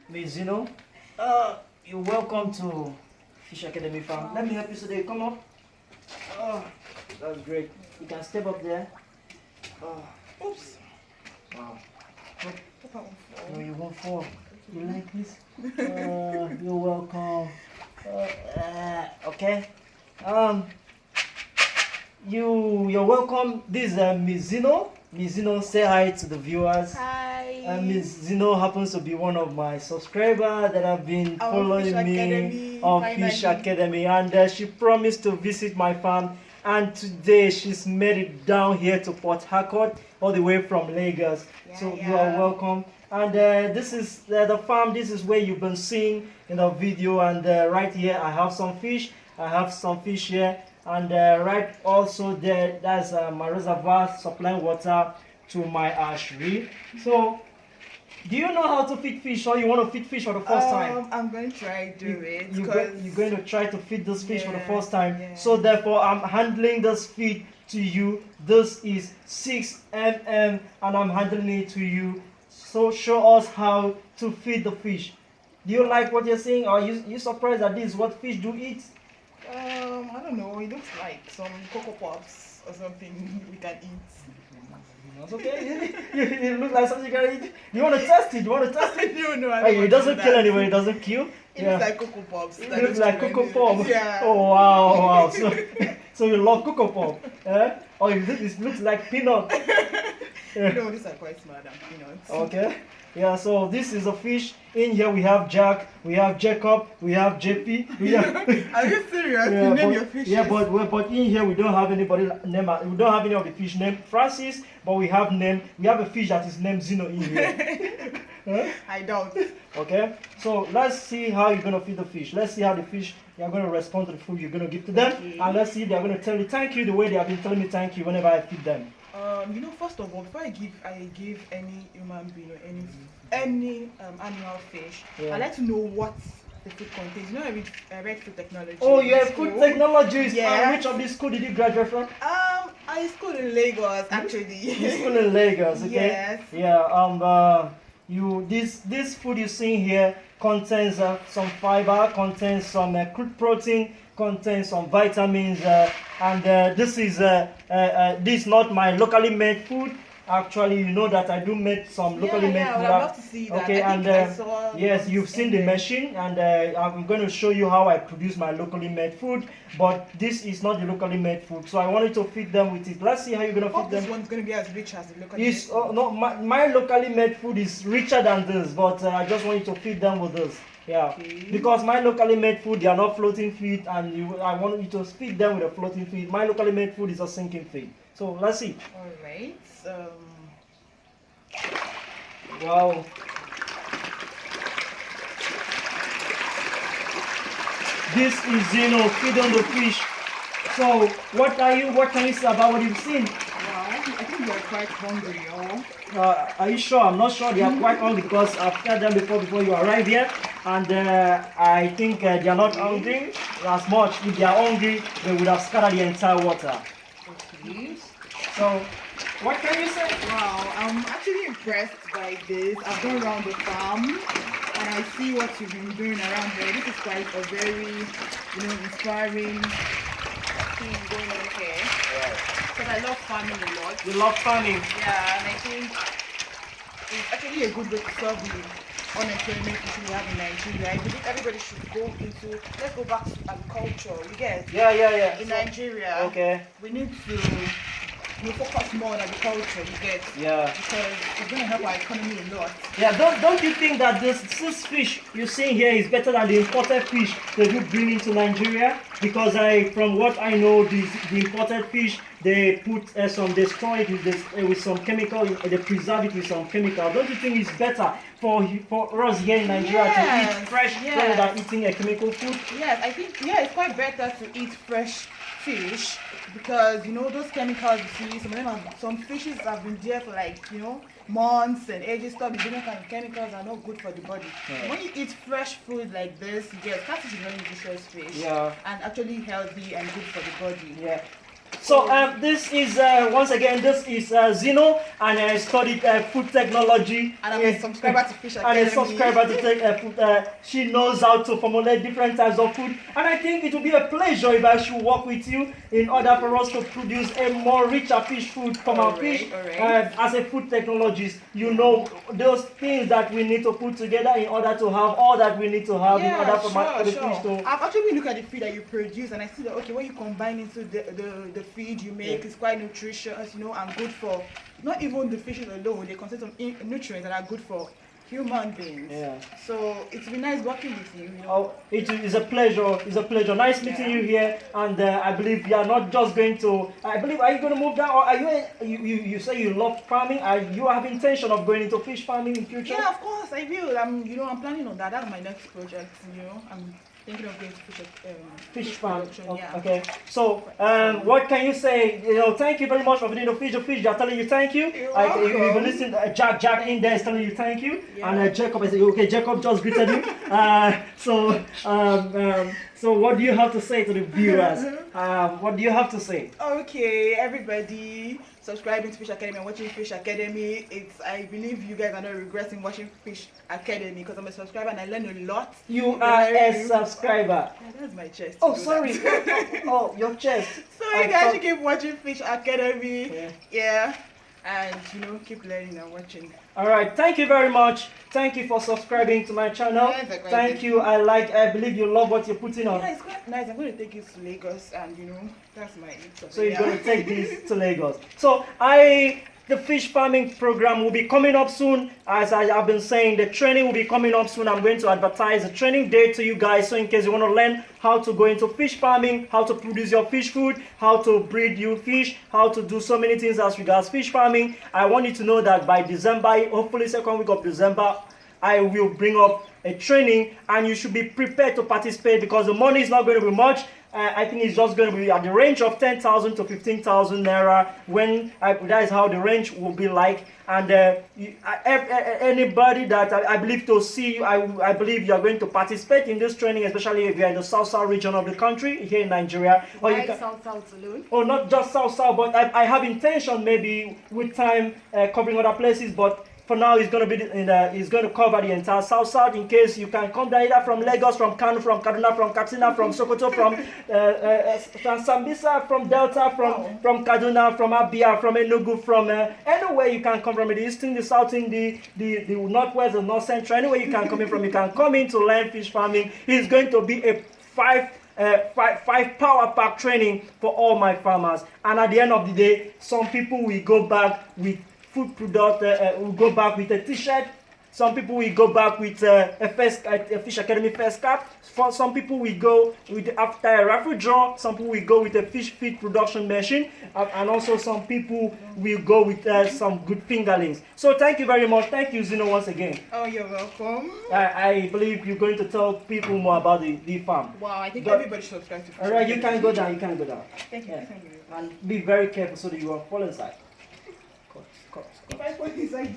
Miss Zeno. You're welcome to Fish Academy Farm. Let me help you today. Come up. Oh, that's great. You can step up there. Oh, Oops. wow. Papa won't fall. No, you won't fall. You like this? You're welcome. Okay. You're welcome. This is Miss Zeno. Miss Zeno, say hi to the viewers. Hi. Miss Zeno happens to be one of my subscribers that have been following me on Fish Academy, and she promised to visit my farm. And today she's made it down here to Port Harcourt, all the way from Lagos. So you are welcome. And this is the farm. This is where you've been seeing in the video. And right here, I have some fish. I have some fish here. And right also there, that's my reservoir supplying water to my hatchery. So, do you know how to feed fish, or you want to feed fish for the first time? I'm going to try to do it. You're going to try to feed this fish for the first time. Yeah. So therefore, I'm handling this feed to you. This is 6 mm, and I'm handling it to you. So show us how to feed the fish. Do you like what you're seeing, or you surprised that this is what fish do eat? I don't know. It looks like some Cocoa Pops or something we can eat. That's okay. It looks like something you can eat. You want to test it? You want to test it? No, I Hey, don't it doesn't want to kill do anyway. It doesn't kill. that. It looks like Cocoa Pops. It looks like Cocoa Pop. Yeah. Oh wow. So you love Cocoa Pop? Or it looks like peanut. No, these are quite smart than peanuts. Okay. Yeah. So this is a fish. In here we have Jack, we have Jacob, we have JP. We have. Are you serious? Yeah, You name but, your fishes? yeah, but in here we don't have anybody name. We don't have any of the fish named Francis, but we have a fish that is named Zeno in here. I doubt. Okay, so let's see how you're gonna feed the fish. Let's see how the fish are gonna respond to the food you're gonna give to them, and let's see if they're gonna tell you thank you the way they have been telling me thank you whenever I feed them. First of all, before I give any human being or any animal fish, Yeah. I like to know what the food contains. You know, I read food technology. Oh, in you have school. food technologies. Yeah. Which of this school did you graduate from? I schooled in Lagos actually. You school in Lagos, okay? Yes. Yeah. This food you see here contains some fiber, contains some crude protein, contains some vitamins, and this is not my locally made food. Actually, you know that I do make some locally made I food. would have loved to see that. Okay, I and think I saw yes, you've seen the machine, and I'm going to show you how I produce my locally made food. But this is not the locally made food, so I wanted to feed them with it. Let's see how you're going to feed Hope them. this one's going to be as rich as the locally made It's, food. no, my locally made food is richer than this, but I just want you to feed them with this. Yeah, Okay. because my locally made food, they are not floating feed, and I want you to feed them with a floating feed. My locally made food is a sinking feed. So let's see. All right. Wow. This is Zeno feeding the fish. So what can you say about what you've seen? Wow, I think they're quite hungry, oh. Are you sure? I'm not sure. They are quite hungry because I've fed them before you arrived here, and I think they are not hungry as much. If they are hungry, they would have scattered the entire water. Okay. So, what can you say? Wow, I'm actually impressed by this. I've gone around the farm and I see what you've been doing around there. This is quite a very, inspiring thing going on here. Because I love farming a lot. You love farming. Yeah, and I think it's actually a good way to solve the unemployment issue we have in Nigeria. I believe everybody should let's go back to agriculture. You get? Yeah. In Nigeria, Okay. we need to focus more on agriculture, you get? Yeah. Because it's going to help our economy a lot. Yeah, don't you think that this fish you're seeing here is better than the imported fish they do bring into Nigeria? Because from what I know, the imported fish, they put they store it with some chemical, they preserve it with some chemical. Don't you think it's better for us here in Nigeria to eat fresh rather than eating a chemical food? Yes, I think it's quite better to eat fresh fish because those chemicals you see, some fishes have been there for months and ages. Stop the different kind of chemicals are not good for the body. Yeah. When you eat fresh food like this, catfish is very nutritious fish. Yeah. And actually healthy and good for the body. Yeah. So this is once again, this is Zeno, and I studied food technology. And I'm a subscriber to Fish Academy. And a subscriber to take food. She knows how to formulate different types of food, and I think it will be a pleasure if I should work with you in order for us to produce a more richer fish food from our fish. As a food technologist, you know those things that we need to put together in order to have all that we need to have in order for the fish to. I've actually looked at the feed that you produce, and I see that okay, when you combine into the feed you make, it's quite nutritious, you know, and good for not even the fishes alone. They contain some nutrients that are good for human beings. Yeah. So it's been nice working with you. You know? Oh, it is a pleasure. It's a pleasure. Nice meeting you here. And I believe you are not just going to. I believe, are you going to move down, or are you say you love farming? Are you have intention of going into fish farming in future? Yeah, of course I will. I'm planning on that. That's my next project. You know, I'm thinking of going to fish farm. Yeah. Okay. So, what can you say? You know, thank you very much for feeding the fish. The fish are telling you thank you. You will listen. Jack in there is telling you thank you, and Jacob is okay. Jacob just greeted you. So what do you have to say to the viewers? What do you have to say? Okay, everybody, subscribing to Fish Academy and watching Fish Academy. I believe you guys are not regretting watching Fish Academy because I'm a subscriber and I learn a lot. You are a subscriber. Yeah, that's my chest. Oh, sorry. Oh, your chest. So you guys should keep watching Fish Academy. Yeah. And you know, keep learning and watching. Alright, thank you very much. Thank you for subscribing to my channel. Thank you. I believe you love what you're putting on. Yeah, it's quite nice. I'm going to take it to Lagos, and you know, that's my So you're going to take this to Lagos. So the fish farming program will be coming up soon. As I have been saying, the training will be coming up soon. I'm going to advertise the training date to you guys. So in case you want to learn how to go into fish farming, how to produce your fish food, how to breed new fish, how to do so many things as regards fish farming, I want you to know that by December, hopefully second week of December, I will bring up a training, and you should be prepared to participate because the money is not going to be much. I think it's just going to be at the range of 10,000 to 15,000 naira. That is how the range will be like. And anybody that I believe to see you, I believe you are going to participate in this training, especially if you are in the South region of the country here in Nigeria. Or you can, South alone? Oh, not just South, but I have intention maybe with time covering other places, but for now, it's going to be it's going to cover the entire South. In case you can come down either from Lagos, from Kano, from Kaduna, from Katsina, from Sokoto, from Sambisa, from Delta, from Kaduna, from Abia, from Enugu, from anywhere you can come from, the eastern, the southern, the northwest, the north central, anywhere you can come in from, you can come in to learn fish farming. It's going to be a five power pack training for all my farmers. And at the end of the day, some people will go back with food product, will go back with a t-shirt. Some people will go back with a Fish Academy first cap. For some people will go with after a raffle draw. Some people will go with a fish feed production machine, and also some people will go with some good fingerlings. So thank you very much. Thank you, Zeno, once again. Oh, you're welcome. I believe you're going to tell people more about the farm. Wow, I think everybody should subscribe to Fish All right, you can go down. You can go down. Thank you. Thank you. And be very careful so that you won't fall inside. If I fall inside.